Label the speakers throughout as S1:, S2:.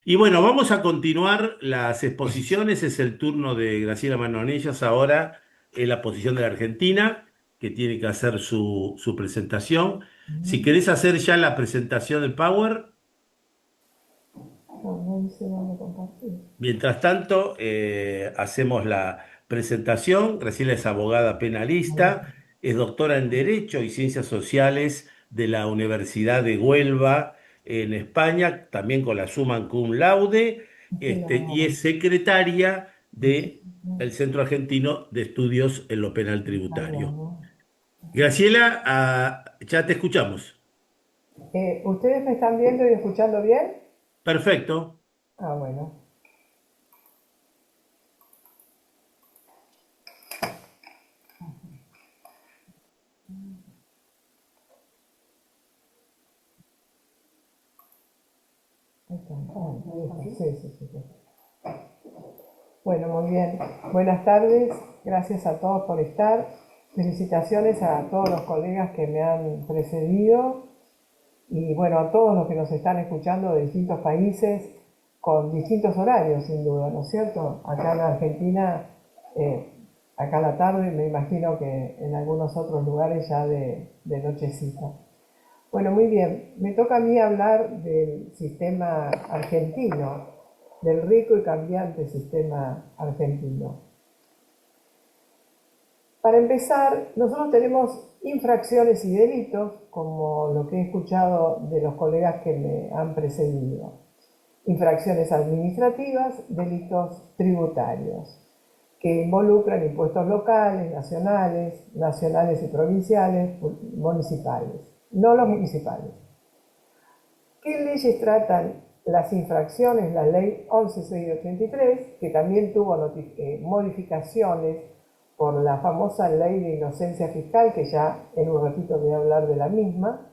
S1: Y bueno, vamos a continuar las exposiciones. Es el turno de Graciela Manonellas ahora en la posición de la Argentina, que tiene que hacer su presentación. Si
S2: Ujú.
S1: querés hacer ya la presentación del Power,
S2: No, no dice dónde compartir.
S1: mientras tanto, hacemos la presentación. Graciela es abogada
S2: Ahí
S1: penalista,
S2: está.
S1: es doctora en Derecho y Ciencias Sociales de la Universidad de Huelva en España, también con la summa cum laude,
S2: Es que
S1: y es secretaria del Centro Argentino de Estudios en lo Penal Tributario.
S2: italiano.
S1: Graciela, ya te escuchamos.
S2: ¿Ustedes me están viendo y escuchando bien?
S1: Perfecto.
S2: Ah, bueno. Ahí está. Ahí está. Sí, sí, sí, sí. Bueno, muy bien. Buenas tardes. Gracias a todos por estar. Felicitaciones a todos los colegas que me han precedido y bueno, a todos los que nos están escuchando de distintos países, con distintos horarios, sin duda, ¿no es cierto? Acá en Argentina, eh, acá a la tarde, me imagino que en algunos otros lugares ya de nochecita. Bueno, muy bien. Me toca a mí hablar del sistema argentino, del rico y cambiante sistema argentino. Para empezar, nosotros tenemos infracciones y delitos, como lo que he escuchado de los colegas que me han precedido. Infracciones administrativas, delitos tributarios, que involucran impuestos locales, nacionales y provinciales, municipales, no los municipales. ¿Qué leyes tratan las infracciones? La ley 11.683, que también tuvo modificaciones por la famosa ley de inocencia fiscal, que ya en un ratito voy a hablar de la misma,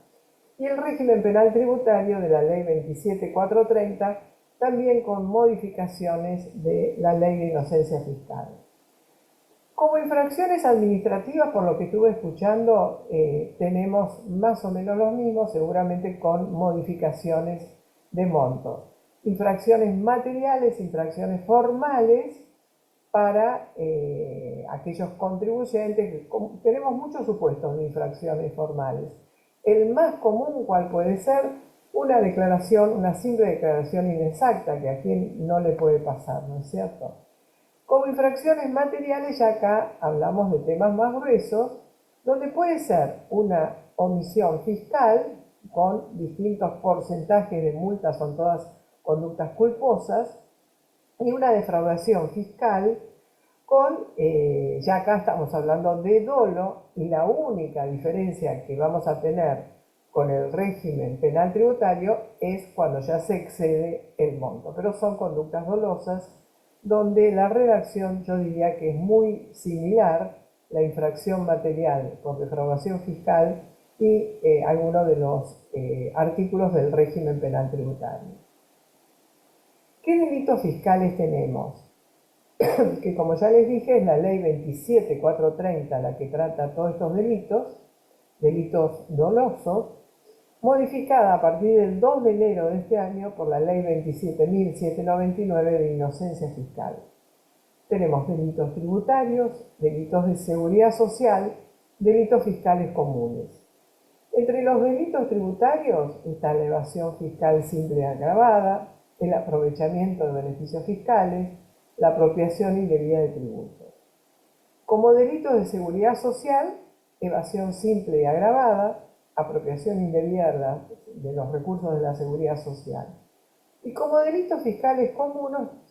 S2: y el régimen penal tributario de la ley 27.430, también con modificaciones de la ley de inocencia fiscal. Como infracciones administrativas, por lo que estuve escuchando, tenemos más o menos los mismos, seguramente con modificaciones de monto. Infracciones materiales, infracciones formales para aquellos contribuyentes. Tenemos muchos supuestos de infracciones formales. El más común, ¿cuál puede ser? Una declaración, una simple declaración inexacta, que a quien no le puede pasar, ¿no es cierto? Como infracciones materiales, ya acá hablamos de temas más gruesos, donde puede ser una omisión fiscal con distintos porcentajes de multas, son todas conductas culposas, y una defraudación fiscal con, ya acá estamos hablando de dolo, y la única diferencia que vamos a tener con el régimen penal tributario es cuando ya se excede el monto, pero son conductas dolosas donde la redacción yo diría que es muy similar, la infracción material por defraudación fiscal y algunos de los artículos del régimen penal tributario. ¿Qué delitos fiscales tenemos? Que como ya les dije es la ley 27.430 la que trata todos estos delitos, delitos dolosos, modificada a partir del 2 de enero de este año por la ley 27.799 de inocencia fiscal. Tenemos delitos tributarios, delitos de seguridad social, delitos fiscales comunes. Entre los delitos tributarios está la evasión fiscal simple y agravada, el aprovechamiento de beneficios fiscales, la apropiación indebida de tributos. Como delitos de seguridad social, evasión simple y agravada, apropiación indebida de los recursos de la seguridad social. Y como delitos fiscales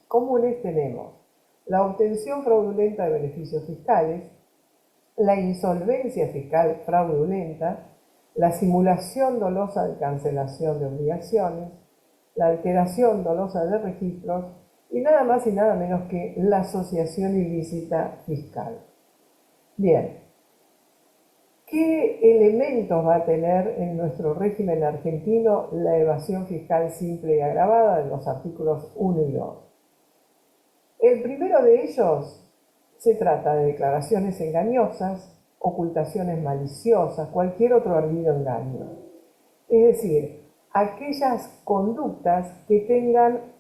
S2: comunes tenemos la obtención fraudulenta de beneficios fiscales, la insolvencia fiscal fraudulenta, la simulación dolosa de cancelación de obligaciones, la alteración dolosa de registros y nada más y nada menos que la asociación ilícita fiscal. Bien, ¿qué elementos va a tener en nuestro régimen argentino la evasión fiscal simple y agravada de los artículos 1 y 2? El primero de ellos se trata de declaraciones engañosas, ocultaciones maliciosas, cualquier otro ardido engaño. Es decir, aquellas conductas que tengan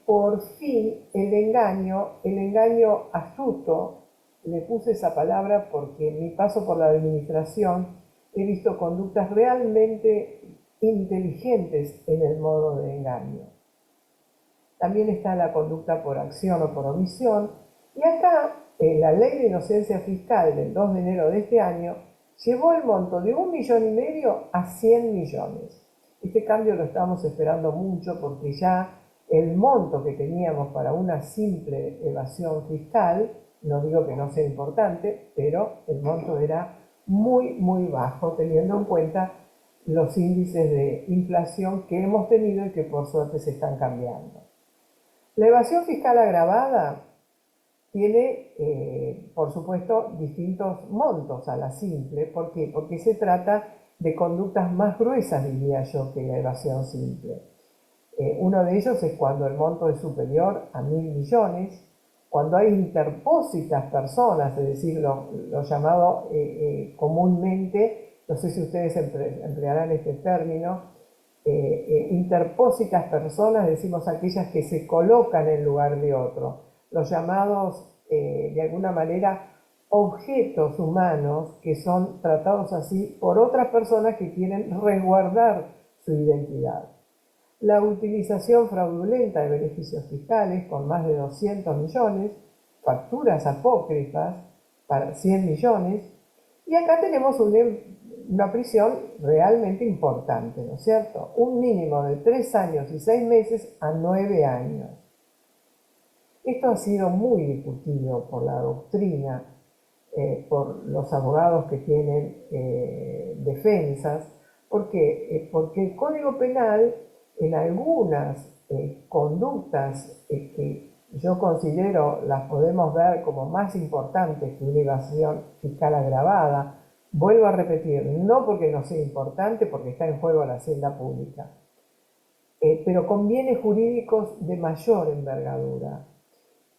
S2: por fin el engaño astuto, le puse esa palabra porque en mi paso por la administración he visto conductas realmente inteligentes en el modo de engaño. También está la conducta por acción o por omisión. Y acá, la ley de inocencia fiscal del 2 de enero de este año llevó el monto de 1,5 millones a 100 millones. Este cambio lo estábamos esperando mucho porque ya el monto que teníamos para una simple evasión fiscal, no digo que no sea importante, pero el monto era muy, muy bajo, teniendo en cuenta los índices de inflación que hemos tenido y que por suerte se están cambiando. La evasión fiscal agravada tiene, por supuesto, distintos montos a la simple. ¿Por qué? Porque se trata de conductas más gruesas, diría yo, que la evasión simple. Uno de ellos es cuando el monto es superior a 1.000 millones, cuando hay interpósitas personas, es decir, lo llamado comúnmente, no sé si ustedes emplearán este término, interpósitas personas, decimos aquellas que se colocan en lugar de otro, los llamados, de alguna manera, objetos humanos que son tratados así por otras personas que quieren resguardar su identidad. La utilización fraudulenta de beneficios fiscales con más de 200 millones, facturas apócrifas para 100 millones, y acá tenemos una prisión realmente importante, ¿no es cierto? Un mínimo de 3 años y 6 meses a 9 años. Esto ha sido muy discutido por la doctrina, por los abogados que tienen defensas. ¿Por qué? Porque el Código Penal, en algunas conductas que yo considero las podemos ver como más importantes que una evasión fiscal agravada, vuelvo a repetir, no porque no sea importante, porque está en juego la hacienda pública, pero con bienes jurídicos de mayor envergadura.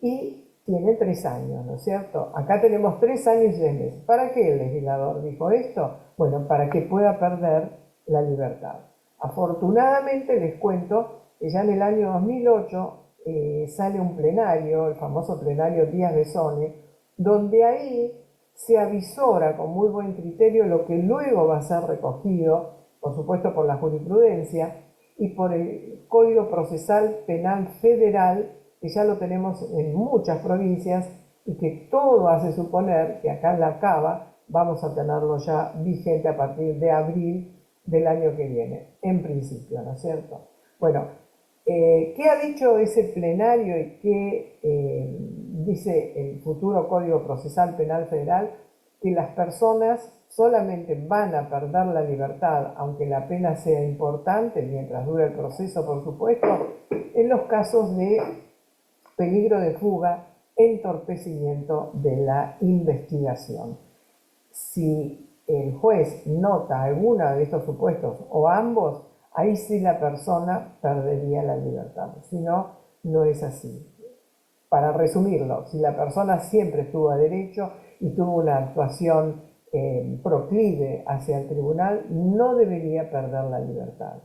S2: Y tiene 3 años, ¿no es cierto? Acá tenemos 3 años y 6 meses. ¿Para qué el legislador dijo esto? Bueno, para que pueda perder la libertad. Afortunadamente les cuento que ya en el año 2008 sale un plenario, el famoso plenario Díaz de Sone, donde ahí se avisora con muy buen criterio lo que luego va a ser recogido, por supuesto por la jurisprudencia y por el Código Procesal Penal Federal, que ya lo tenemos en muchas provincias y que todo hace suponer que acá en la Cava vamos a tenerlo ya vigente a partir de abril del año que viene, en principio, ¿no es cierto? Bueno, ¿qué ha dicho ese plenario y qué dice el futuro Código Procesal Penal Federal? Que las personas solamente van a perder la libertad, aunque la pena sea importante, mientras dure el proceso, por supuesto, en los casos de peligro de fuga, entorpecimiento de la investigación. Si el juez nota alguno de estos supuestos o ambos, ahí sí la persona perdería la libertad. Si no, no es así. Para resumirlo, si la persona siempre estuvo a derecho y tuvo una actuación proclive hacia el tribunal, no debería perder la libertad.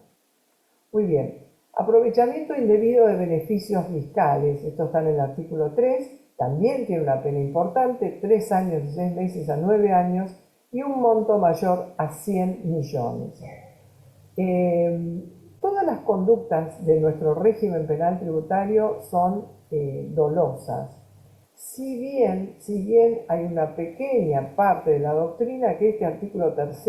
S2: Muy bien. Aprovechamiento indebido de beneficios fiscales. Esto está en el artículo 3. También tiene una pena importante, 3 años y 6 meses a 9 años y un monto mayor a 100 millones. Todas las conductas de nuestro régimen penal tributario son dolosas. Si bien hay una pequeña parte de la doctrina, que este artículo 3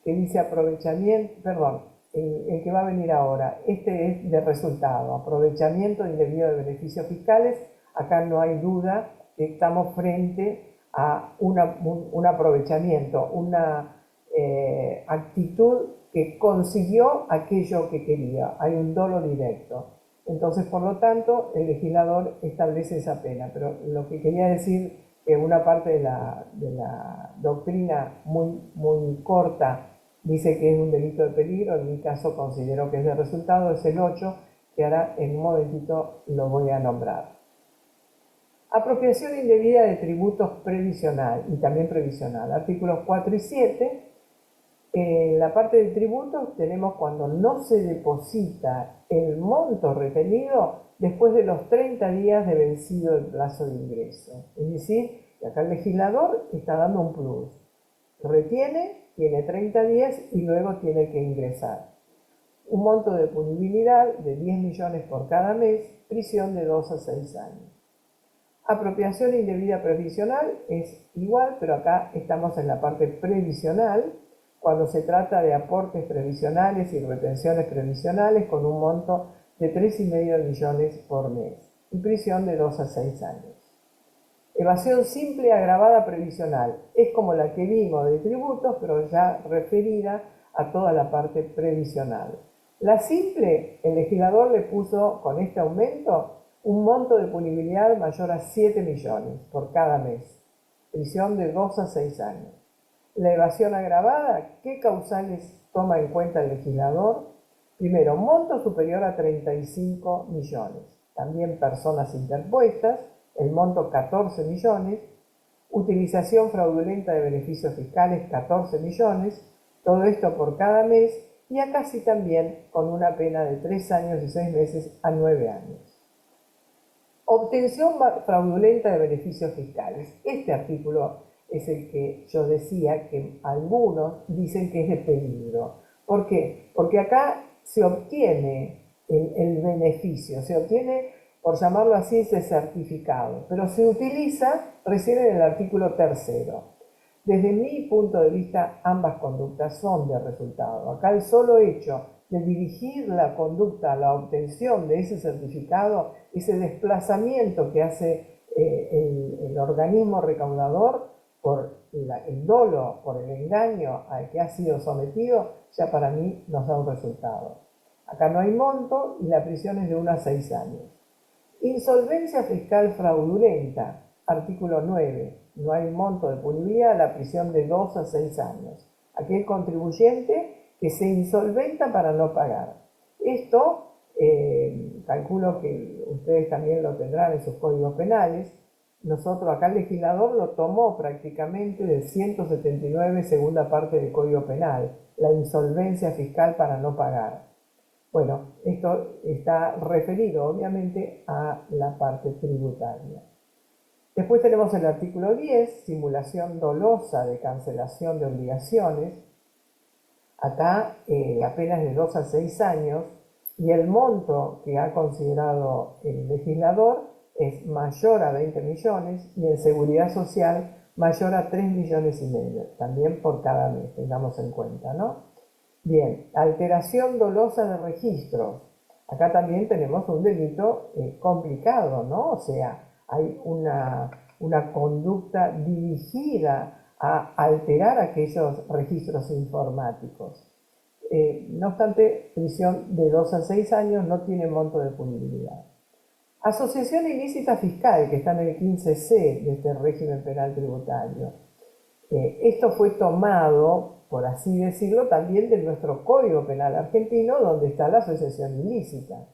S2: que dice aprovechamiento, perdón, el que va a venir ahora, este es de resultado, aprovechamiento indebido de beneficios fiscales. Acá no hay duda que estamos frente a un aprovechamiento, una actitud que consiguió aquello que quería, hay un dolo directo. Entonces, por lo tanto, el legislador establece esa pena. Pero lo que quería decir, que una parte de la doctrina muy corta dice que es un delito de peligro, en mi caso considero que es de resultado, es el 8, que ahora en un momentito lo voy a nombrar. Apropiación indebida de tributos previsional y también previsional. Artículos 4 y 7 En la parte de tributos tenemos cuando no se deposita el monto retenido después de los 30 días de vencido el plazo de ingreso. Es decir, que acá el legislador está dando un plus. Retiene, tiene 30 días y luego tiene que ingresar. Un monto de punibilidad de 10 millones por cada mes, prisión de 2 a 6 años. Apropiación indebida previsional es igual, pero acá estamos en la parte previsional, cuando se trata de aportes previsionales y retenciones previsionales con un monto de 3,5 millones por mes y prisión de 2 a 6 años. Evasión simple agravada previsional es como la que vimos de tributos, pero ya referida a toda la parte previsional. La simple, el legislador le puso con este aumento un monto de punibilidad mayor a 7 millones por cada mes, prisión de 2 a 6 años. La evasión agravada, ¿qué causales toma en cuenta el legislador? Primero, monto superior a 35 millones. También personas interpuestas, el monto 14 millones. Utilización fraudulenta de beneficios fiscales, 14 millones. Todo esto por cada mes y acá sí también con una pena de 3 años y 6 meses a 9 años. Obtención fraudulenta de beneficios fiscales. Este artículo es el que yo decía que algunos dicen que es de peligro. ¿Por qué? Porque acá se obtiene el beneficio, se obtiene, por llamarlo así, ese certificado, pero se utiliza recién en el artículo 3. Desde mi punto de vista, ambas conductas son de resultado. Acá el solo hecho de dirigir la conducta a la obtención de ese certificado, ese desplazamiento que hace el organismo recaudador por el dolo, por el engaño al que ha sido sometido, ya para mí nos da un resultado. Acá no hay monto y la prisión es de 1 a 6 años. Insolvencia fiscal fraudulenta, artículo 9. No hay monto de punibilidad, la prisión de 2 a 6 años. Aquel contribuyente que se insolventa para no pagar. Esto, calculo que ustedes también lo tendrán en sus códigos penales. Nosotros acá el legislador lo tomó prácticamente del 179, segunda parte del Código Penal, la insolvencia fiscal para no pagar. Bueno, esto está referido obviamente a la parte tributaria. Después tenemos el artículo 10, simulación dolosa de cancelación de obligaciones. Acá la pena es de 2 a 6 años y el monto que ha considerado el legislador es mayor a 20 millones y en seguridad social mayor a 3,5 millones, también por cada mes, tengamos en cuenta, ¿no? Bien, alteración dolosa de registros. Acá también tenemos un delito complicado, ¿no? O sea, hay una conducta dirigida a alterar aquellos registros informáticos. No obstante, prisión de 2 a 6 años no tiene monto de punibilidad. Asociación ilícita fiscal, que está en el 15C de este régimen penal tributario. Esto fue tomado, por así decirlo, también de nuestro Código Penal argentino, donde está la asociación ilícita.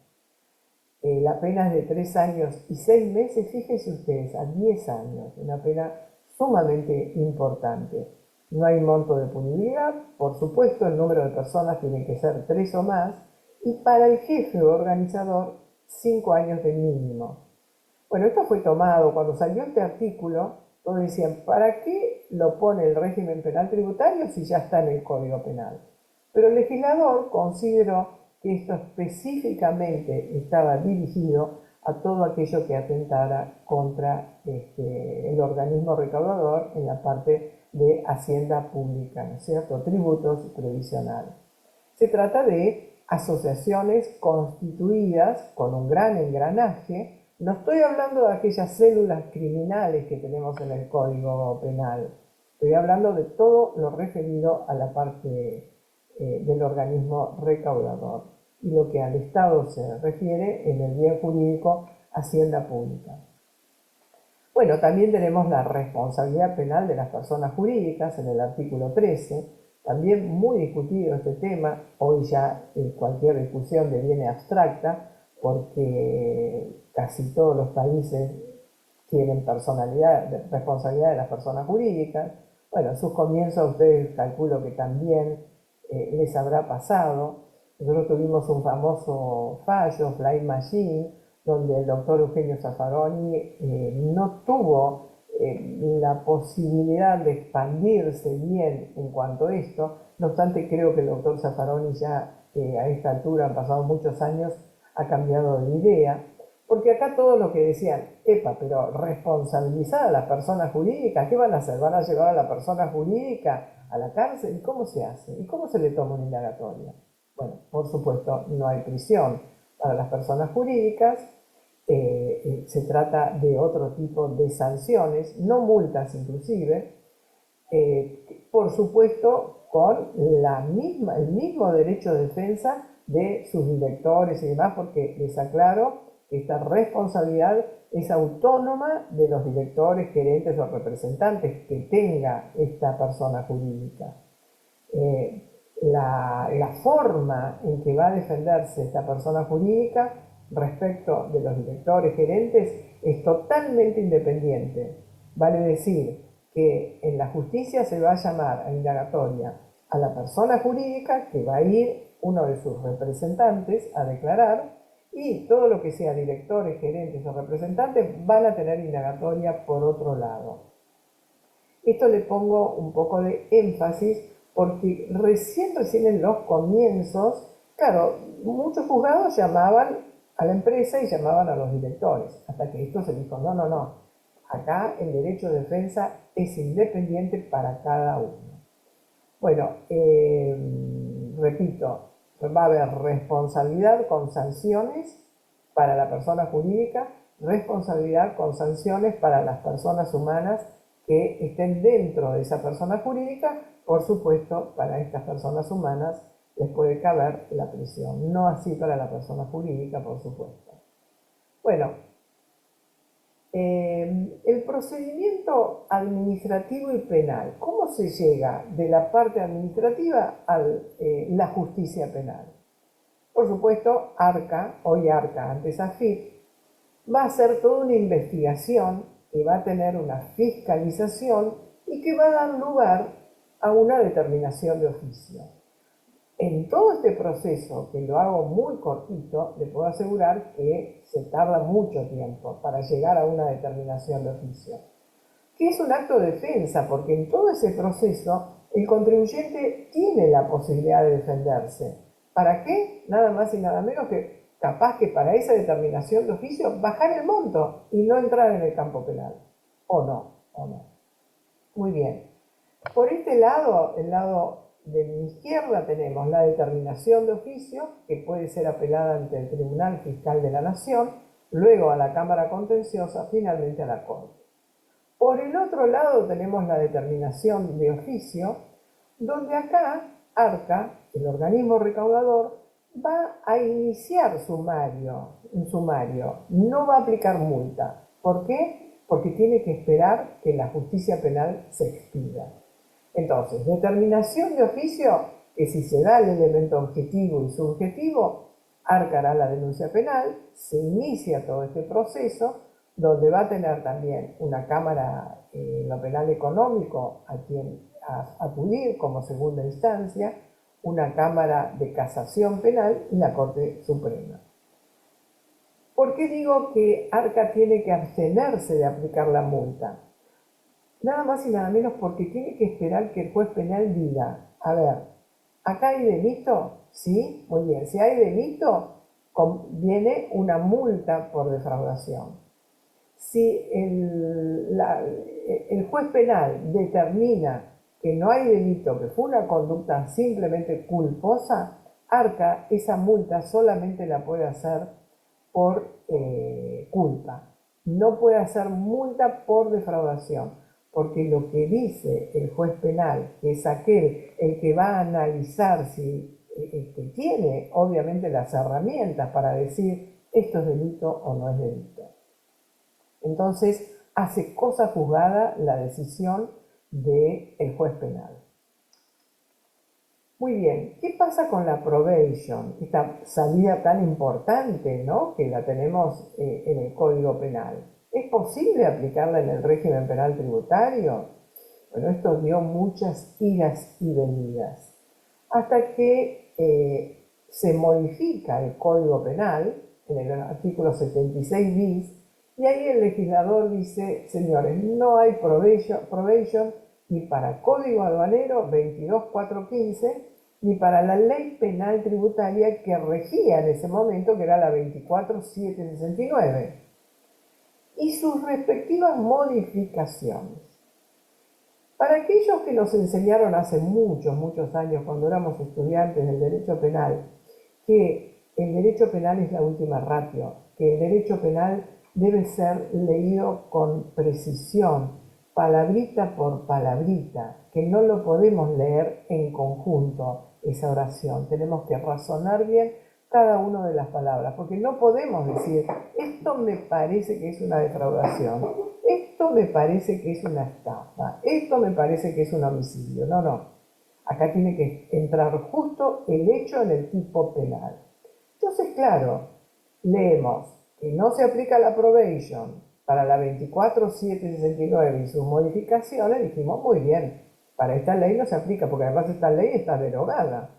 S2: La pena es de 3 años y 6 meses, fíjense ustedes, a 10 años, una pena sumamente importante. No hay monto de punibilidad, por supuesto el número de personas tiene que ser 3 o más, y para el jefe o organizador 5 años de mínimo. Bueno, esto fue tomado cuando salió este artículo. Todos decían, ¿para qué lo pone el régimen penal tributario si ya está en el Código Penal? Pero el legislador consideró que esto específicamente estaba dirigido a todo aquello que atentara contra el organismo recaudador en la parte de hacienda pública, ¿no es cierto? Tributos previsionales. Se trata de asociaciones constituidas con un gran engranaje. No estoy hablando de aquellas células criminales que tenemos en el Código Penal. Estoy hablando de todo lo referido a la parte del organismo recaudador y lo que al Estado se refiere en el bien jurídico, hacienda pública. Bueno, también tenemos la responsabilidad penal de las personas jurídicas en el artículo 13. También muy discutido este tema. Hoy ya cualquier discusión deviene abstracta porque casi todos los países tienen responsabilidad de las personas jurídicas. Bueno, sus comienzos ustedes calculo que también les habrá pasado. Nosotros tuvimos un famoso fallo, Fly Machine, donde el doctor Eugenio Zaffaroni no tuvo la posibilidad de expandirse bien en cuanto a esto. No obstante, creo que el doctor Zaffaroni ya a esta altura, han pasado muchos años, ha cambiado de idea. Porque acá todo lo que decían, epa, pero responsabilizar a las personas jurídicas, ¿qué van a hacer? ¿Van a llevar a la persona jurídica a la cárcel? ¿Y cómo se hace? ¿Y cómo se le toma una indagatoria? Bueno, por supuesto, no hay prisión para las personas jurídicas, se trata de otro tipo de sanciones, no multas inclusive, por supuesto con el mismo derecho de defensa de sus directores y demás, porque les aclaro que esta responsabilidad es autónoma de los directores, gerentes o representantes que tenga esta persona jurídica. La forma en que va a defenderse esta persona jurídica respecto de los directores, gerentes, es totalmente independiente. Vale decir que en la justicia se va a llamar a indagatoria a la persona jurídica, que va a ir uno de sus representantes a declarar, y todo lo que sea directores, gerentes o representantes van a tener indagatoria por otro lado. Esto le pongo un poco de énfasis porque recién en los comienzos, claro, muchos juzgados llamaban a la empresa y llamaban a los directores, hasta que esto se dijo, no, no, no, acá el derecho de defensa es independiente para cada uno. Bueno, repito, va a haber responsabilidad con sanciones para la persona jurídica, responsabilidad con sanciones para las personas humanas que estén dentro de esa persona jurídica. Por supuesto, para estas personas humanas les puede caber la prisión, no así para la persona jurídica, por supuesto. Bueno, el procedimiento administrativo y penal. ¿Cómo se llega de la parte administrativa a la justicia penal? Por supuesto, ARCA, hoy ARCA, antes AFIP, va a hacer toda una investigación que va a tener una fiscalización y que va a dar lugar a una determinación de oficio. En todo este proceso, que lo hago muy cortito, le puedo asegurar que se tarda mucho tiempo para llegar a una determinación de oficio. Que es un acto de defensa, porque en todo ese proceso el contribuyente tiene la posibilidad de defenderse. ¿Para qué? Nada más y nada menos que capaz que para esa determinación de oficio bajar el monto y no entrar en el campo penal. ¿O no? ¿O no? Muy bien. Por este lado, el lado de mi izquierda, tenemos la determinación de oficio, que puede ser apelada ante el Tribunal Fiscal de la Nación, luego a la Cámara Contenciosa, finalmente a la Corte. Por el otro lado tenemos la determinación de oficio, donde acá ARCA, el organismo recaudador, va a iniciar un sumario, no va a aplicar multa. ¿Por qué? Porque tiene que esperar que la justicia penal se expida. Entonces, determinación de oficio, que si se da el elemento objetivo y subjetivo, ARCA hará la denuncia penal, se inicia todo este proceso, donde va a tener también una cámara en lo penal económico a quien acudir como segunda instancia, una cámara de casación penal y la Corte Suprema. ¿Por qué digo que ARCA tiene que abstenerse de aplicar la multa? Nada más y nada menos porque tiene que esperar que el juez penal diga, a ver, ¿acá hay delito? Sí, muy bien. Si hay delito, viene una multa por defraudación. Si el juez penal determina que no hay delito, que fue una conducta simplemente culposa, ARCA esa multa solamente la puede hacer por culpa. No puede hacer multa por defraudación, porque lo que dice el juez penal, que es aquel el que va a analizar si que tiene obviamente las herramientas para decir esto es delito o no es delito. Entonces hace cosa juzgada la decisión del juez penal. Muy bien, ¿qué pasa con la probation? Esta salida tan importante, ¿no?, que la tenemos en el Código Penal. ¿Es posible aplicarla en el régimen penal tributario? Bueno, esto dio muchas idas y venidas, hasta que se modifica el Código Penal en el artículo 76 bis, y ahí el legislador dice, señores, no hay probation ni para Código Aduanero 22415, ni para la ley penal tributaria que regía en ese momento, que era la 24769, y sus respectivas modificaciones. Para aquellos que nos enseñaron hace muchos, muchos años, cuando éramos estudiantes del derecho penal, que el derecho penal es la última ratio, que el derecho penal debe ser leído con precisión, palabrita por palabrita, que no lo podemos leer en conjunto esa oración, tenemos que razonar bien cada una de las palabras, porque no podemos decir, esto me parece que es una defraudación, esto me parece que es una estafa, esto me parece que es un homicidio. No, no. Acá tiene que entrar justo el hecho en el tipo penal. Entonces, claro, leemos que no se aplica la probation para la 24769 y sus modificaciones, dijimos, muy bien, para esta ley no se aplica, porque además esta ley está derogada.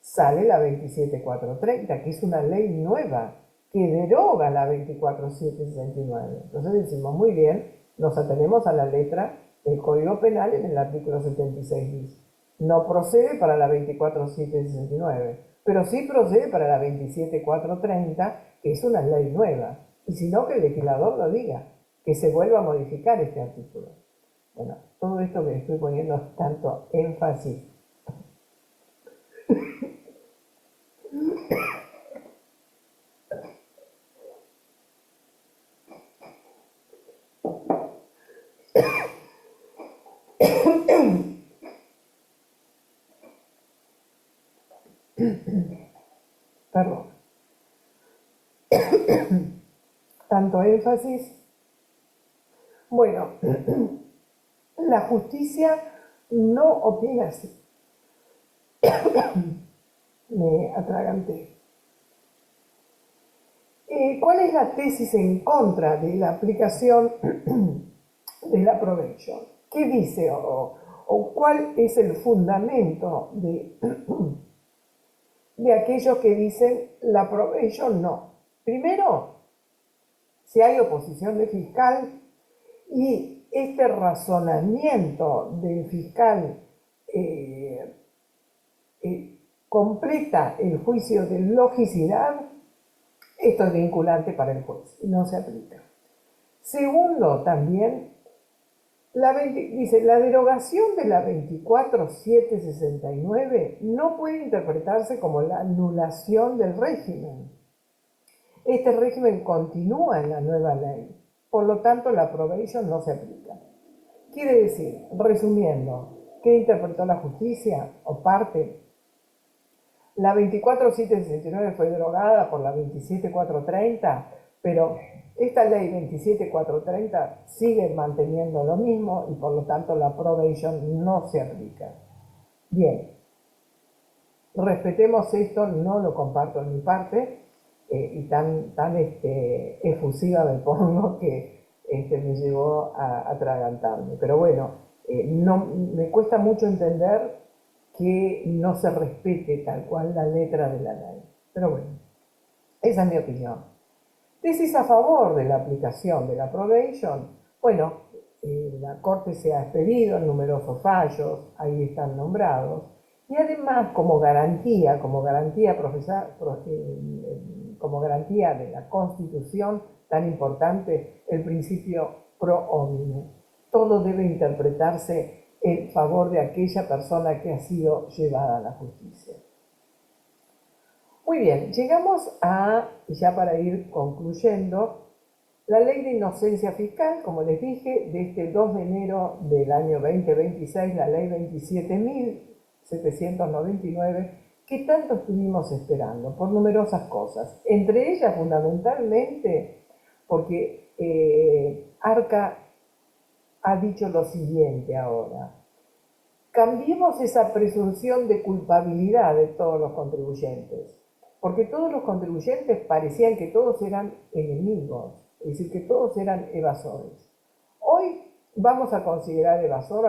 S2: Sale la 27430, que es una ley nueva, que deroga la 24769. Entonces decimos, muy bien, nos atenemos a la letra del Código Penal en el artículo 76 bis. No procede para la 24769, pero sí procede para la 27430, que es una ley nueva. Y si no, que el legislador lo diga, que se vuelva a modificar este artículo. Bueno, todo esto que estoy poniendo tanto énfasis. Perdón. Tanto énfasis. Bueno, la justicia no opina así. Me atraganté. ¿Cuál es la tesis en contra de la aplicación de la probation? ¿Qué dice o cuál es el fundamento de aquellos que dicen la probation no? Primero, si hay oposición de fiscal y este razonamiento del fiscal completa el juicio de logicidad, esto es vinculante para el juez y no se aplica. Segundo, también, dice, la derogación de la 24769 no puede interpretarse como la anulación del régimen. Este régimen continúa en la nueva ley, por lo tanto la probation no se aplica. Quiere decir, resumiendo, ¿qué interpretó la justicia o parte? La 24769 fue derogada por la 27430, pero esta ley 27430 sigue manteniendo lo mismo y por lo tanto la probation no se aplica. Bien, respetemos esto, no lo comparto en mi parte, y tan efusiva me pongo que me llevó a atragantarme. Pero bueno, no, me cuesta mucho entender que no se respete tal cual la letra de la ley. Pero bueno, esa es mi opinión. Tesis a favor de la aplicación de la probation. Bueno, la Corte se ha expedido en numerosos fallos, ahí están nombrados, y además como garantía de la Constitución, tan importante, el principio pro homine. Todo debe interpretarse en favor de aquella persona que ha sido llevada a la justicia. Muy bien, llegamos a, ya para ir concluyendo, la Ley de Inocencia Fiscal, como les dije, de este 2 de enero del año 2026, la Ley 27.799, que tanto estuvimos esperando por numerosas cosas, entre ellas fundamentalmente porque Arca ha dicho lo siguiente ahora: cambiemos esa presunción de culpabilidad de todos los contribuyentes, porque todos los contribuyentes parecían que todos eran enemigos, es decir, que todos eran evasores. Hoy vamos a considerar evasor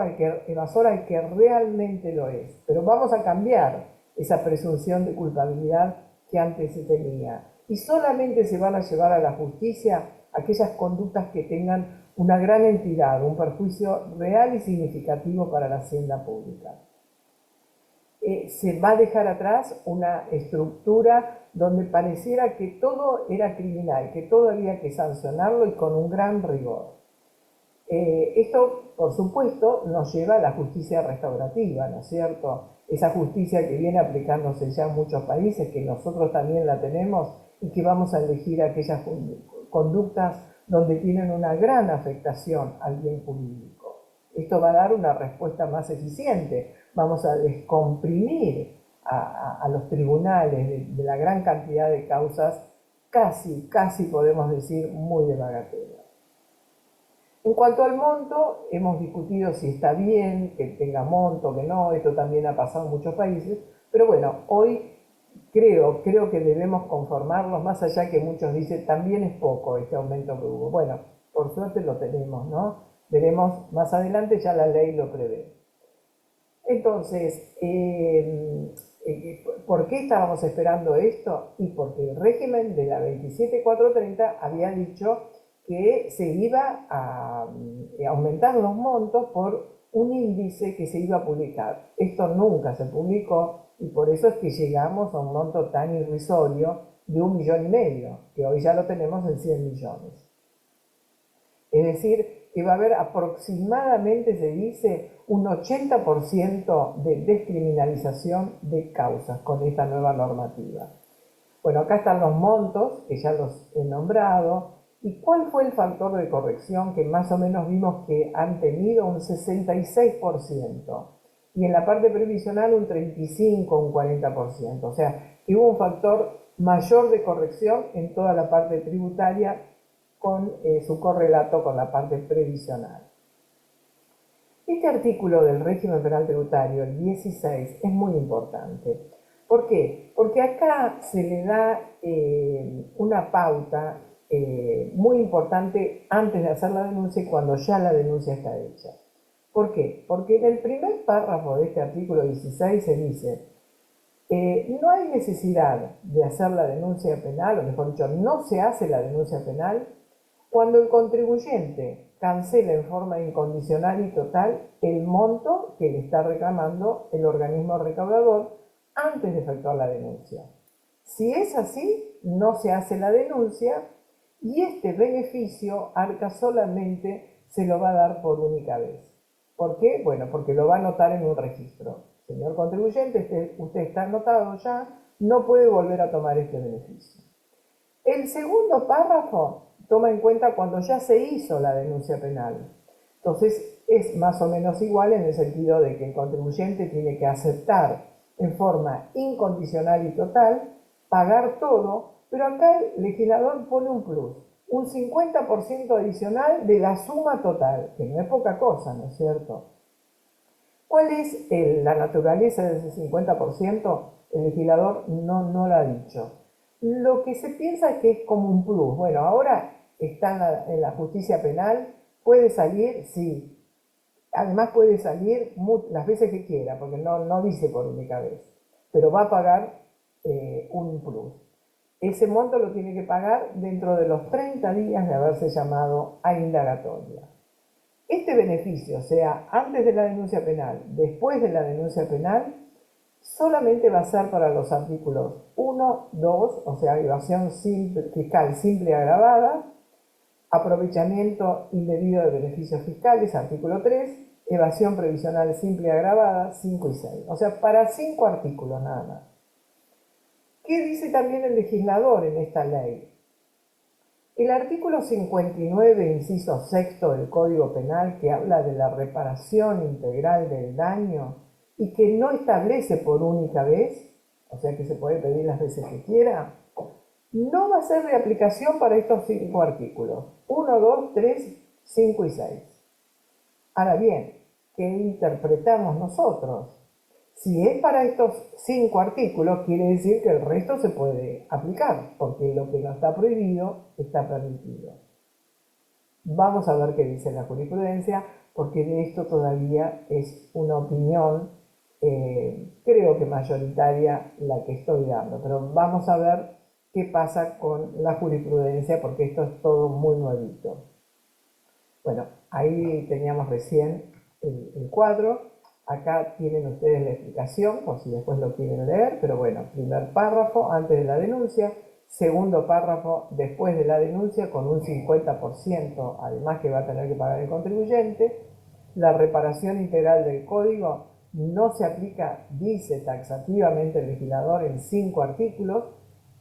S2: al que realmente lo es, pero vamos a cambiar esa presunción de culpabilidad que antes se tenía. Y solamente se van a llevar a la justicia aquellas conductas que tengan una gran entidad, un perjuicio real y significativo para la hacienda pública. Se va a dejar atrás una estructura donde pareciera que todo era criminal, que todo había que sancionarlo y con un gran rigor. Esto, por supuesto, nos lleva a la justicia restaurativa, ¿no es cierto? Esa justicia que viene aplicándose ya en muchos países, que nosotros también la tenemos y que vamos a elegir aquellas conductas donde tienen una gran afectación al bien jurídico. Esto va a dar una respuesta más eficiente. Vamos a descomprimir a los tribunales de la gran cantidad de causas, casi podemos decir muy de bagatela. En cuanto al monto, hemos discutido si está bien que tenga monto, que no, esto también ha pasado en muchos países, pero bueno, hoy creo que debemos conformarnos, más allá que muchos dicen también es poco este aumento que hubo. Bueno, por suerte lo tenemos, ¿no? Veremos más adelante, ya la ley lo prevé. Entonces, ¿por qué estábamos esperando esto? Y porque el régimen de la 27430 había dicho que se iba a aumentar los montos por un índice que se iba a publicar. Esto nunca se publicó y por eso es que llegamos a un monto tan irrisorio de 1,5 millones, que hoy ya lo tenemos en 100 millones. Es decir, que va a haber aproximadamente, se dice, un 80% de descriminalización de causas con esta nueva normativa. Bueno, acá están los montos, que ya los he nombrado. ¿Y cuál fue el factor de corrección? Que más o menos vimos que han tenido un 66%. Y en la parte previsional un 35, un 40%. O sea, que hubo un factor mayor de corrección en toda la parte tributaria con su correlato con la parte previsional. Este artículo del régimen penal tributario, el 16, es muy importante. ¿Por qué? Porque acá se le da una pauta muy importante antes de hacer la denuncia y cuando ya la denuncia está hecha. ¿Por qué? Porque en el primer párrafo de este artículo 16 se dice no hay necesidad de hacer la denuncia penal, o mejor dicho, no se hace la denuncia penal cuando el contribuyente cancela en forma incondicional y total el monto que le está reclamando el organismo recaudador antes de efectuar la denuncia. Si es así, no se hace la denuncia y este beneficio ARCA solamente se lo va a dar por única vez. ¿Por qué? Bueno, porque lo va a anotar en un registro. Señor contribuyente, usted está anotado ya, no puede volver a tomar este beneficio. El segundo párrafo toma en cuenta cuando ya se hizo la denuncia penal. Entonces es más o menos igual en el sentido de que el contribuyente tiene que aceptar en forma incondicional y total, pagar todo, pero acá el legislador pone un plus, un 50% adicional de la suma total, que no es poca cosa, ¿no es cierto? ¿Cuál es la naturaleza de ese 50%? El legislador no lo ha dicho. Lo que se piensa es que es como un plus. Bueno, ahora está en la justicia penal, puede salir, sí. Además puede salir las veces que quiera, porque no dice por única vez, pero va a pagar un plus. Ese monto lo tiene que pagar dentro de los 30 días de haberse llamado a indagatoria. Este beneficio, sea antes de la denuncia penal, después de la denuncia penal, solamente va a ser para los artículos 1, 2, o sea, evasión fiscal simple y agravada, aprovechamiento indebido de beneficios fiscales, artículo 3, evasión previsional simple y agravada, 5 y 6. O sea, para 5 artículos nada más. ¿Qué dice también el legislador en esta ley? El artículo 59, inciso sexto del Código Penal, que habla de la reparación integral del daño y que no establece por única vez, o sea que se puede pedir las veces que quiera, no va a ser de aplicación para estos 5 artículos, 1, 2, 3, 5 y 6. Ahora bien, ¿qué interpretamos nosotros? Si es para estos 5 artículos, quiere decir que el resto se puede aplicar, porque lo que no está prohibido está permitido. Vamos a ver qué dice la jurisprudencia, porque de esto todavía es una opinión, creo que mayoritaria, la que estoy dando. Pero vamos a ver qué pasa con la jurisprudencia, porque esto es todo muy nuevito. Bueno, ahí teníamos recién el cuadro. Acá tienen ustedes la explicación, por si después lo quieren leer, pero bueno, primer párrafo antes de la denuncia, segundo párrafo después de la denuncia con un 50% además que va a tener que pagar el contribuyente. La reparación integral del código no se aplica, dice taxativamente el legislador en 5 artículos,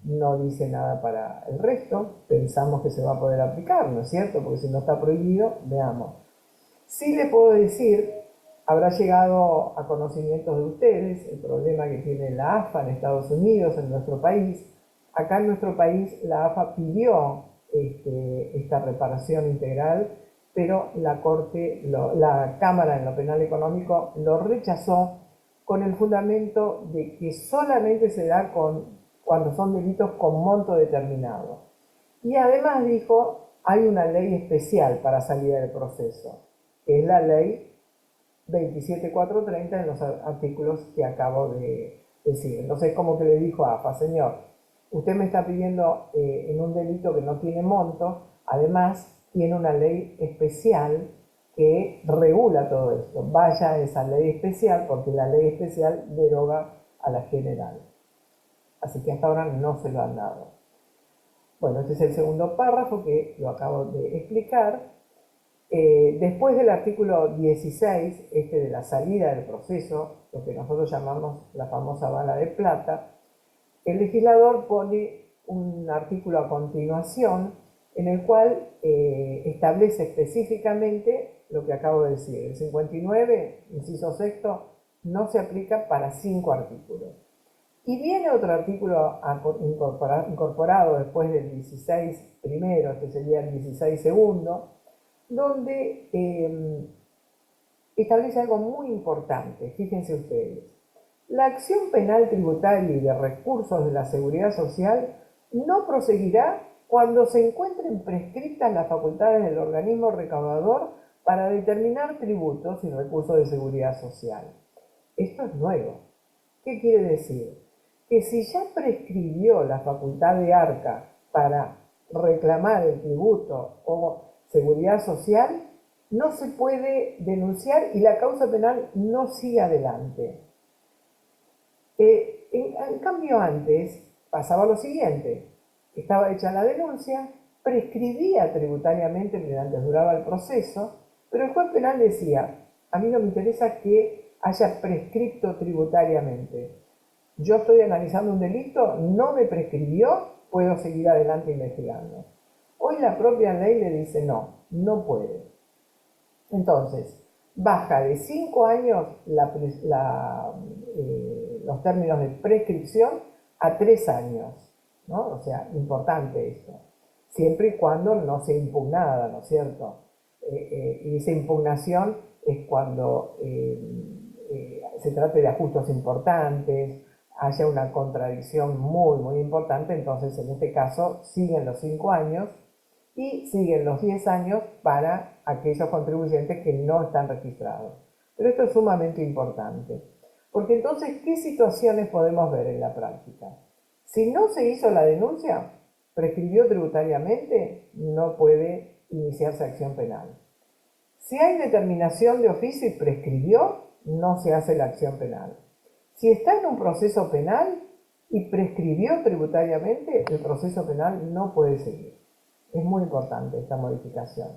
S2: no dice nada para el resto, pensamos que se va a poder aplicar, ¿no es cierto? Porque si no está prohibido, veamos. Sí le puedo decir, habrá llegado a conocimientos de ustedes el problema que tiene la AFA en Estados Unidos, en nuestro país. Acá en nuestro país la AFA pidió esta reparación integral, pero la Cámara en lo Penal Económico lo rechazó con el fundamento de que solamente se da cuando son delitos con monto determinado. Y además dijo, hay una ley especial para salir del proceso, que es la ley 27430 en los artículos que acabo de decir. Entonces, como que le dijo a AFA, señor, usted me está pidiendo en un delito que no tiene monto, además tiene una ley especial que regula todo esto. Vaya a esa ley especial, porque la ley especial deroga a la general. Así que hasta ahora no se lo han dado. Bueno, este es el segundo párrafo que lo acabo de explicar. Después del artículo 16, de la salida del proceso, lo que nosotros llamamos la famosa bala de plata, el legislador pone un artículo a continuación en el cual establece específicamente lo que acabo de decir. El 59, inciso sexto, no se aplica para 5 artículos. Y viene otro artículo incorporado después del 16 primero, este sería el 16 segundo, donde establece algo muy importante. Fíjense ustedes. La acción penal tributaria y de recursos de la Seguridad Social no proseguirá cuando se encuentren prescritas las facultades del organismo recaudador para determinar tributos y recursos de seguridad social. Esto es nuevo. ¿Qué quiere decir? Que si ya prescribió la facultad de ARCA para reclamar el tributo o seguridad social, no se puede denunciar y la causa penal no sigue adelante. En cambio, antes pasaba lo siguiente: estaba hecha la denuncia, prescribía tributariamente mientras duraba el proceso, pero el juez penal decía, a mí no me interesa que haya prescripto tributariamente. Yo estoy analizando un delito, no me prescribió, puedo seguir adelante investigando. Hoy la propia ley le dice no, no puede. Entonces, baja de 5 años los términos de prescripción a 3 años, ¿no? O sea, importante esto. Siempre y cuando no sea impugnada, ¿no es cierto? Y esa impugnación es cuando se trate de ajustes importantes, haya una contradicción muy, muy importante. Entonces, en este caso, siguen los 5 años y siguen los 10 años para aquellos contribuyentes que no están registrados. Pero esto es sumamente importante, porque entonces, ¿qué situaciones podemos ver en la práctica? Si no se hizo la denuncia, prescribió tributariamente, no puede iniciarse acción penal. Si hay determinación de oficio y prescribió, no se hace la acción penal. Si está en un proceso penal y prescribió tributariamente, el proceso penal no puede seguir. Es muy importante esta modificación.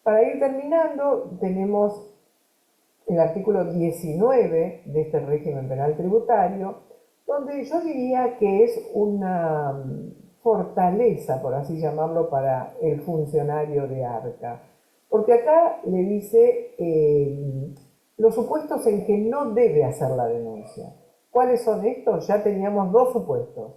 S2: Para ir terminando, tenemos el artículo 19 de este régimen penal tributario, donde yo diría que es una fortaleza, por así llamarlo, para el funcionario de ARCA. Porque acá le dice los supuestos en que no debe hacer la denuncia. ¿Cuáles son estos? Ya teníamos 2 supuestos.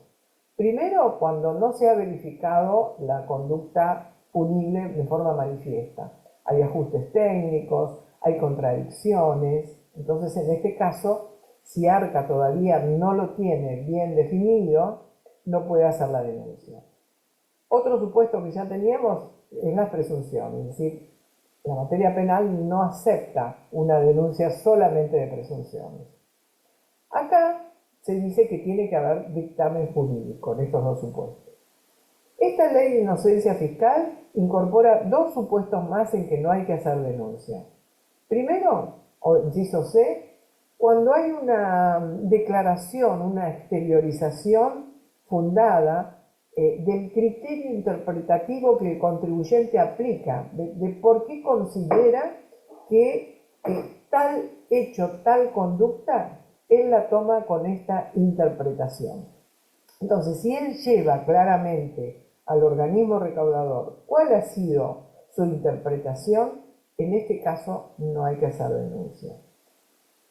S2: Primero, cuando no se ha verificado la conducta punible de forma manifiesta. Hay ajustes técnicos, hay contradicciones. Entonces, en este caso, si ARCA todavía no lo tiene bien definido, no puede hacer la denuncia. Otro supuesto que ya teníamos es la presunción, es decir, la materia penal no acepta una denuncia solamente de presunciones. Acá se dice que tiene que haber dictamen jurídico en estos dos supuestos. Esta ley de inocencia fiscal incorpora dos supuestos más en que no hay que hacer denuncia. Primero, o inciso C, cuando hay una declaración, una exteriorización fundada del criterio interpretativo que el contribuyente aplica, de por qué considera que tal hecho, tal conducta, él la toma con esta interpretación. Entonces, si él lleva claramente al organismo recaudador cuál ha sido su interpretación, en este caso no hay que hacer denuncia.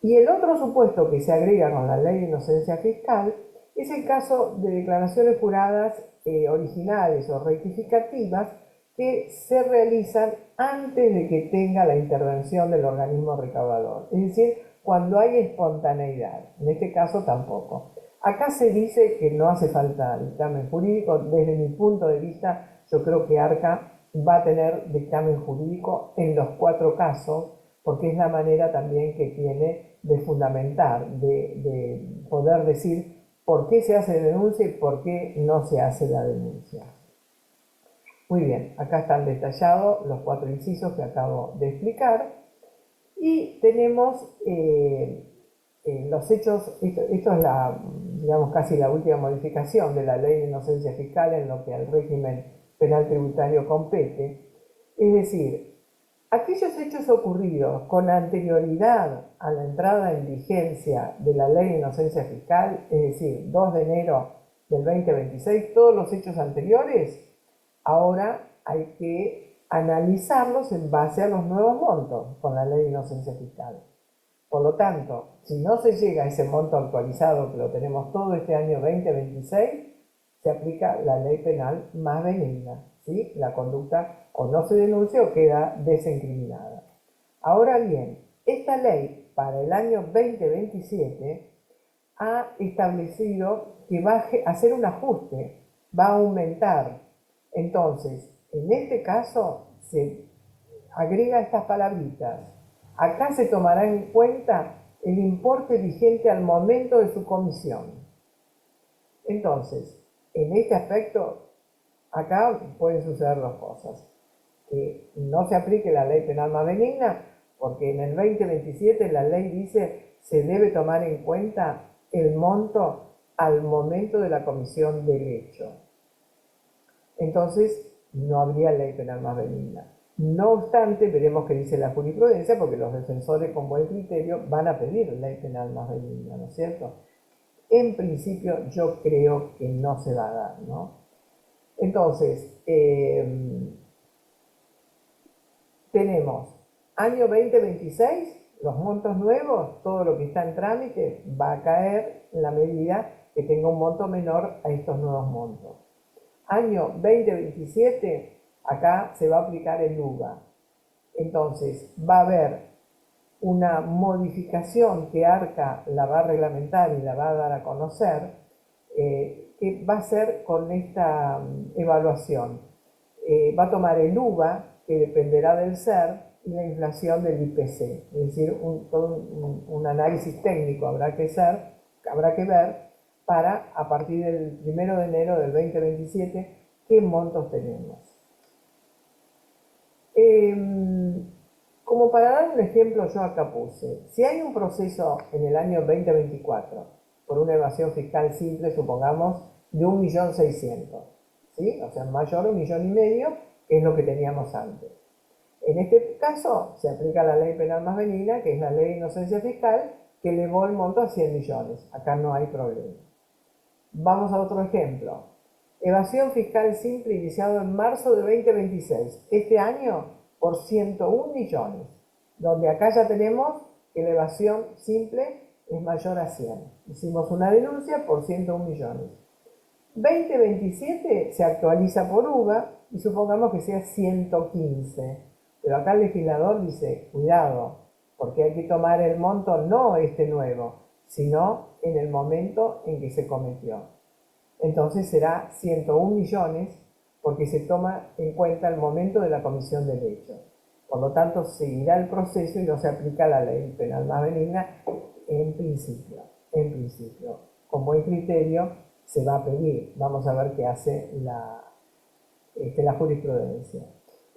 S2: Y el otro supuesto que se agrega con la ley de inocencia fiscal es el caso de declaraciones juradas originales o rectificativas que se realizan antes de que tenga la intervención del organismo recaudador, es decir, cuando hay espontaneidad. En este caso tampoco. Acá se dice que no hace falta dictamen jurídico. Desde mi punto de vista, yo creo que ARCA va a tener dictamen jurídico en los 4 casos, porque es la manera también que tiene de fundamentar, de poder decir por qué se hace denuncia y por qué no se hace la denuncia. Muy bien, acá están detallados los 4 incisos que acabo de explicar y tenemos los hechos. Esto es digamos, casi la última modificación de la ley de inocencia fiscal en lo que al régimen penal tributario compete, es decir, aquellos hechos ocurridos con anterioridad a la entrada en vigencia de la ley de inocencia fiscal, es decir, 2 de enero del 2026, todos los hechos anteriores, ahora hay que analizarlos en base a los nuevos montos con la ley de inocencia fiscal. Por lo tanto, si no se llega a ese monto actualizado, que lo tenemos todo este año 2026, se aplica la ley penal más benigna, ¿sí? La conducta o no se denuncia o queda desincriminada. Ahora bien, esta ley para el año 2027 ha establecido que va a hacer un ajuste, va a aumentar. Entonces, en este caso se agrega estas palabritas. Acá se tomará en cuenta el importe vigente al momento de su comisión. Entonces, en este aspecto, acá pueden suceder 2 cosas. Que no se aplique la ley penal más benigna, porque en el 2027 la ley dice se debe tomar en cuenta el monto al momento de la comisión del hecho. Entonces, no habría ley penal más benigna. No obstante, veremos qué dice la jurisprudencia, porque los defensores con buen criterio van a pedir ley penal más benigna, ¿no es cierto? En principio, yo creo que no se va a dar, ¿no? Entonces, tenemos año 2026, los montos nuevos, todo lo que está en trámite va a caer en la medida que tenga un monto menor a estos nuevos montos. Año 2027, acá se va a aplicar el UVA. Entonces, va a haber una modificación que ARCA la va a reglamentar y la va a dar a conocer, que va a ser con esta evaluación. Va a tomar el UVA, que dependerá del SER, y la inflación del IPC. Es decir, todo un análisis técnico habrá que ver para, a partir del 1 de enero del 2027, qué montos tenemos. Como para dar un ejemplo, yo acá puse, si hay un proceso en el año 2024 por una evasión fiscal simple, supongamos, de 1.600.000, ¿sí? O sea, mayor a 1,5 millones, que es lo que teníamos antes. En este caso, se aplica la ley penal más benigna, que es la ley de inocencia fiscal, que elevó el monto a 100 millones. Acá no hay problema. Vamos a otro ejemplo. Evasión fiscal simple iniciado en marzo de 2026. Este año por 101 millones. Donde acá ya tenemos que la evasión simple es mayor a 100. Hicimos una denuncia por 101 millones. 2027 se actualiza por UVA y supongamos que sea 115. Pero acá el legislador dice, cuidado, porque hay que tomar el monto no este nuevo, sino en el momento en que se cometió. Entonces será 101 millones porque se toma en cuenta el momento de la comisión del hecho. Por lo tanto, seguirá el proceso y no se aplica la ley penal más benigna en principio. En principio, con buen criterio se va a pedir. Vamos a ver qué hace la jurisprudencia.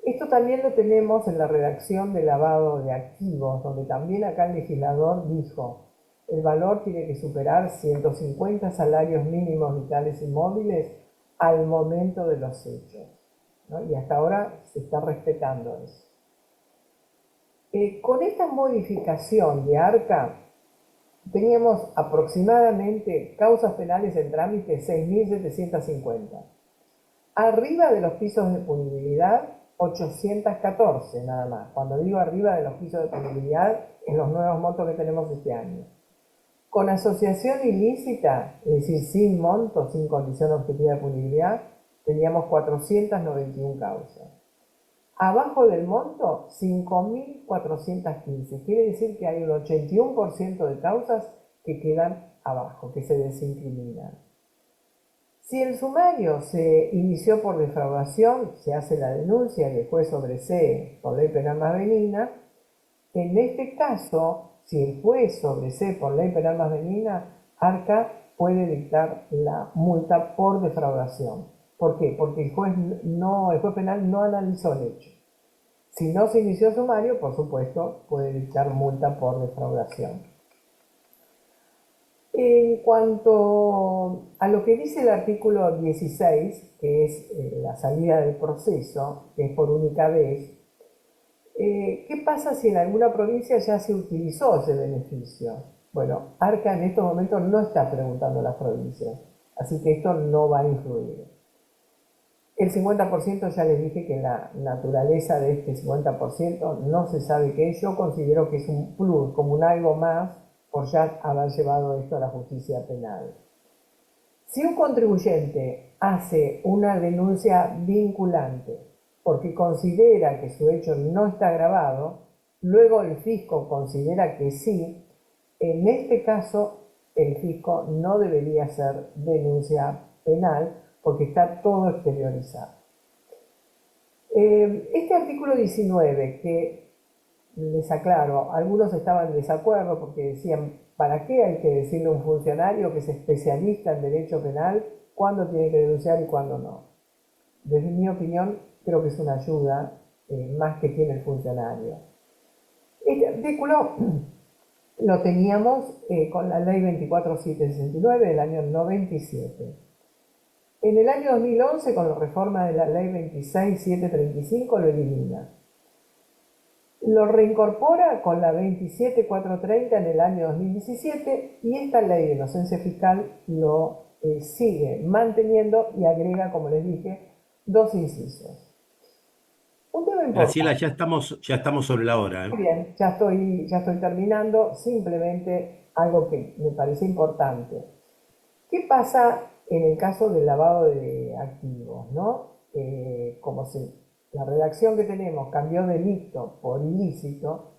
S2: Esto también lo tenemos en la redacción de lavado de activos, donde también acá el legislador dijo, el valor tiene que superar 150 salarios mínimos vitales y móviles al momento de los hechos, ¿no? Y hasta ahora se está respetando eso. Con esta modificación de ARCA, teníamos aproximadamente causas penales en trámite 6.750. Arriba de los pisos de punibilidad, 814 nada más. Cuando digo arriba de los pisos de punibilidad, en los nuevos montos que tenemos este año. Con asociación ilícita, es decir, sin monto, sin condición objetiva de punibilidad, teníamos 491 causas. Abajo del monto, 5.415. Quiere decir que hay un 81% de causas que quedan abajo, que se desincriminan. Si el sumario se inició por defraudación, se hace la denuncia y el juez sobresee por ley penal más benigna. En este caso, si el juez sobresee por ley penal más benigna, ARCA puede dictar la multa por defraudación. ¿Por qué? Porque el juez penal no analizó el hecho. Si no se inició sumario, por supuesto, puede dictar multa por defraudación. En cuanto a lo que dice el artículo 16, que es la salida del proceso, que es por única vez, ¿qué pasa si en alguna provincia ya se utilizó ese beneficio? Bueno, ARCA en estos momentos no está preguntando a las provincias, así que esto no va a influir. El 50% ya les dije que la naturaleza de este 50% no se sabe qué es. Yo considero que es un plus, como un algo más, por ya haber llevado esto a la justicia penal. Si un contribuyente hace una denuncia vinculante porque considera que su hecho no está agravado, luego el fisco considera que sí, en este caso el fisco no debería hacer denuncia penal porque está todo exteriorizado. Este artículo 19, que les aclaro, algunos estaban en desacuerdo porque decían, ¿para qué hay que decirle a un funcionario que es especialista en derecho penal cuándo tiene que denunciar y cuándo no? Desde mi opinión, creo que es una ayuda más que tiene el funcionario. Este artículo lo teníamos con la ley 24769 del año 97. En el año 2011, con la reforma de la ley 26735, lo elimina. Lo reincorpora con la 27430 en el año 2017 y esta ley de inocencia fiscal lo sigue manteniendo y agrega, como les dije, dos incisos. Un tema
S1: Graciela,
S2: importante.
S1: ya estamos sobre la hora,
S2: Muy
S1: ¿eh?
S2: bien, ya estoy terminando. Simplemente algo que me parece importante. ¿Qué pasa en el caso del lavado de activos, ¿no? Como si la redacción que tenemos cambió delito por ilícito,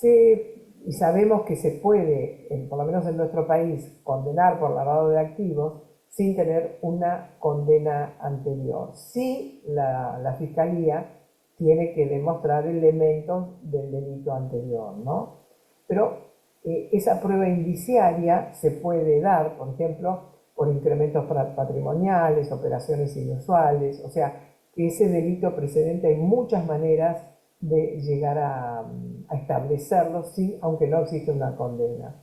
S2: y sabemos que se puede, por lo menos en nuestro país, condenar por lavado de activos sin tener una condena anterior. Sí, la Fiscalía tiene que demostrar elementos del delito anterior, ¿no? Pero esa prueba indiciaria se puede dar, por ejemplo, por incrementos patrimoniales, operaciones inusuales, o sea, que ese delito precedente hay muchas maneras de llegar a establecerlo, sí, aunque no existe una condena.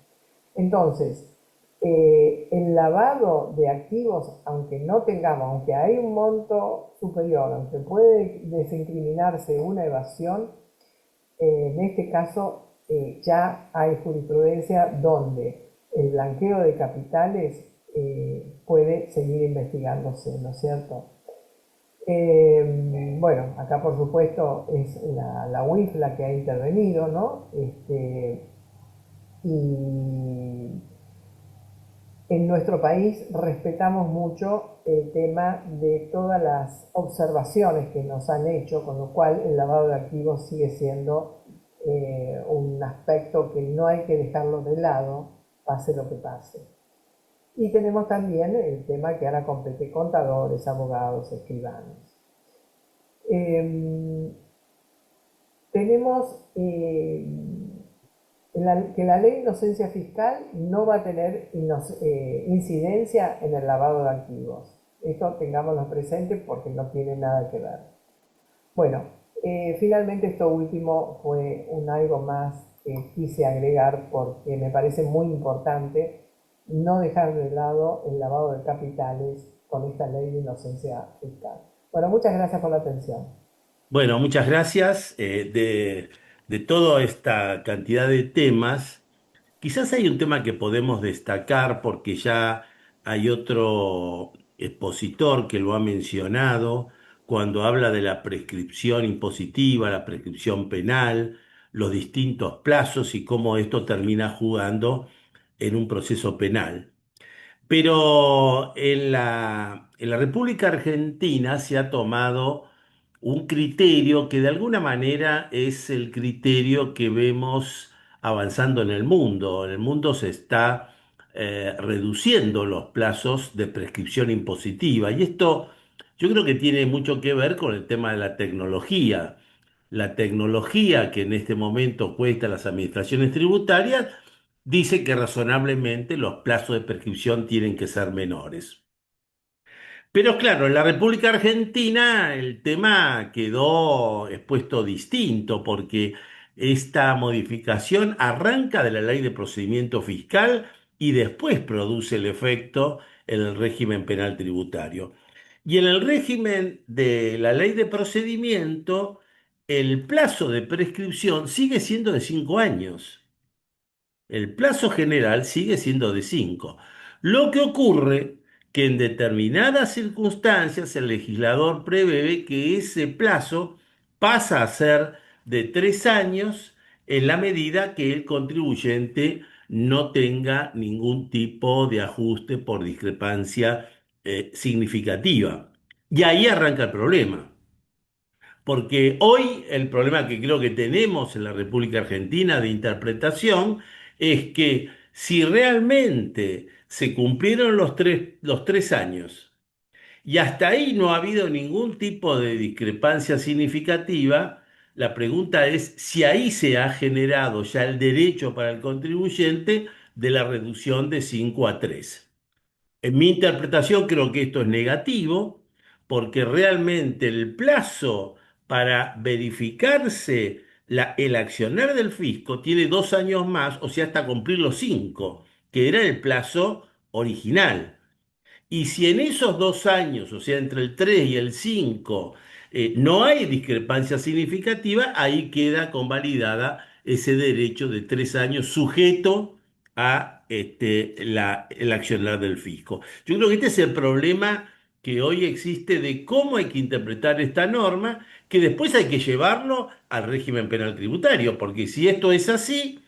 S2: Entonces, el lavado de activos, aunque no tengamos, aunque hay un monto superior, aunque puede desincriminarse una evasión, en este caso ya hay jurisprudencia donde el blanqueo de capitales puede seguir investigándose, ¿no es cierto? Bueno, acá por supuesto es la UIF la que ha intervenido, ¿no? Y en nuestro país respetamos mucho el tema de todas las observaciones que nos han hecho, con lo cual el lavado de activos sigue siendo un aspecto que no hay que dejarlo de lado, pase lo que pase. Y tenemos también el tema que ahora compete contadores, abogados, escribanos. Eh, tenemos que la ley de inocencia fiscal no va a tener incidencia en el lavado de activos. Esto tengámoslo presente porque no tiene nada que ver. Bueno, finalmente esto último fue un algo más que quise agregar porque me parece muy importante no dejar de lado el lavado de capitales con esta ley de inocencia fiscal. Bueno, muchas gracias por la atención.
S1: Bueno, muchas gracias. De toda esta cantidad de temas, quizás hay un tema que podemos destacar porque ya hay otro expositor que lo ha mencionado cuando habla de la prescripción impositiva, la prescripción penal, los distintos plazos y cómo esto termina jugando en un proceso penal. Pero en la República Argentina se ha tomado un criterio que de alguna manera es el criterio que vemos avanzando en el mundo. En el mundo se está reduciendo los plazos de prescripción impositiva y esto yo creo que tiene mucho que ver con el tema de la tecnología. La tecnología que en este momento cuesta a las administraciones tributarias dice que razonablemente los plazos de prescripción tienen que ser menores. Pero claro, en la República Argentina el tema quedó expuesto distinto porque esta modificación arranca de la ley de procedimiento fiscal y después produce el efecto en el régimen penal tributario. Y en el régimen de la ley de procedimiento, el plazo de prescripción sigue siendo de 5 años. El plazo general sigue siendo de 5. Lo que ocurre que en determinadas circunstancias el legislador prevé que ese plazo pasa a ser de 3 años en la medida que el contribuyente no tenga ningún tipo de ajuste por discrepancia significativa. Y ahí arranca el problema. Porque hoy el problema que creo que tenemos en la República Argentina de interpretación es que si realmente se cumplieron los tres años y hasta ahí no ha habido ningún tipo de discrepancia significativa, la pregunta es si ahí se ha generado ya el derecho para el contribuyente de la reducción de 5 a 3. En mi interpretación creo que esto es negativo porque realmente el plazo para verificarse el accionar del fisco tiene 2 años más, o sea, hasta cumplir los 5, que era el plazo original. Y si en esos 2 años, o sea, entre el 3 y el 5, no hay discrepancia significativa, ahí queda convalidada ese derecho de 3 años sujeto a el accionar del fisco. Yo creo que este es el problema que hoy existe de cómo hay que interpretar esta norma, que después hay que llevarlo al régimen penal tributario, porque si esto es así,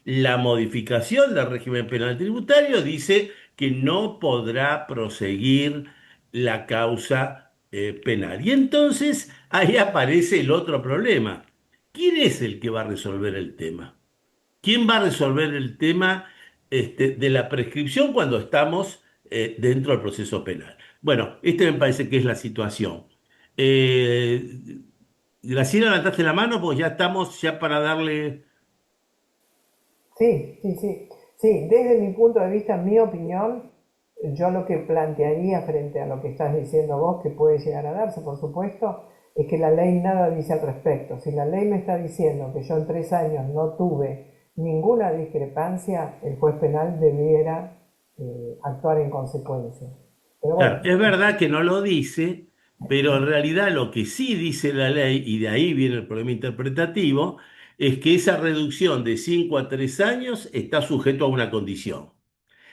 S1: la modificación del régimen penal tributario dice que no podrá proseguir la causa penal. Y entonces ahí aparece el otro problema. ¿Quién es el que va a resolver el tema? ¿Quién va a resolver el tema de la prescripción cuando estamos dentro del proceso penal? Bueno, este me parece que es la situación. Eh, Graciela, levantaste la mano, pues ya estamos ya para darle...
S2: Sí, sí, sí. Sí, desde mi punto de vista, mi opinión, yo lo que plantearía frente a lo que estás diciendo vos, que puede llegar a darse, por supuesto, es que la ley nada dice al respecto. Si la ley me está diciendo que yo en 3 años no tuve ninguna discrepancia, el juez penal debiera actuar en consecuencia. Pero
S1: Claro,
S2: bueno,
S1: es verdad que no lo dice, pero en realidad lo que sí dice la ley, y de ahí viene el problema interpretativo, es que esa reducción de 5 a 3 años está sujeto a una condición.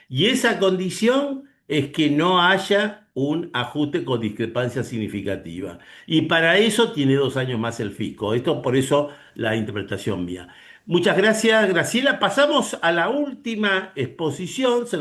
S1: Y esa condición es que no haya un ajuste con discrepancia significativa. Y para eso tiene 2 años más el fisco. Esto por eso la interpretación mía. Muchas gracias, Graciela. Pasamos a la última exposición. Se nos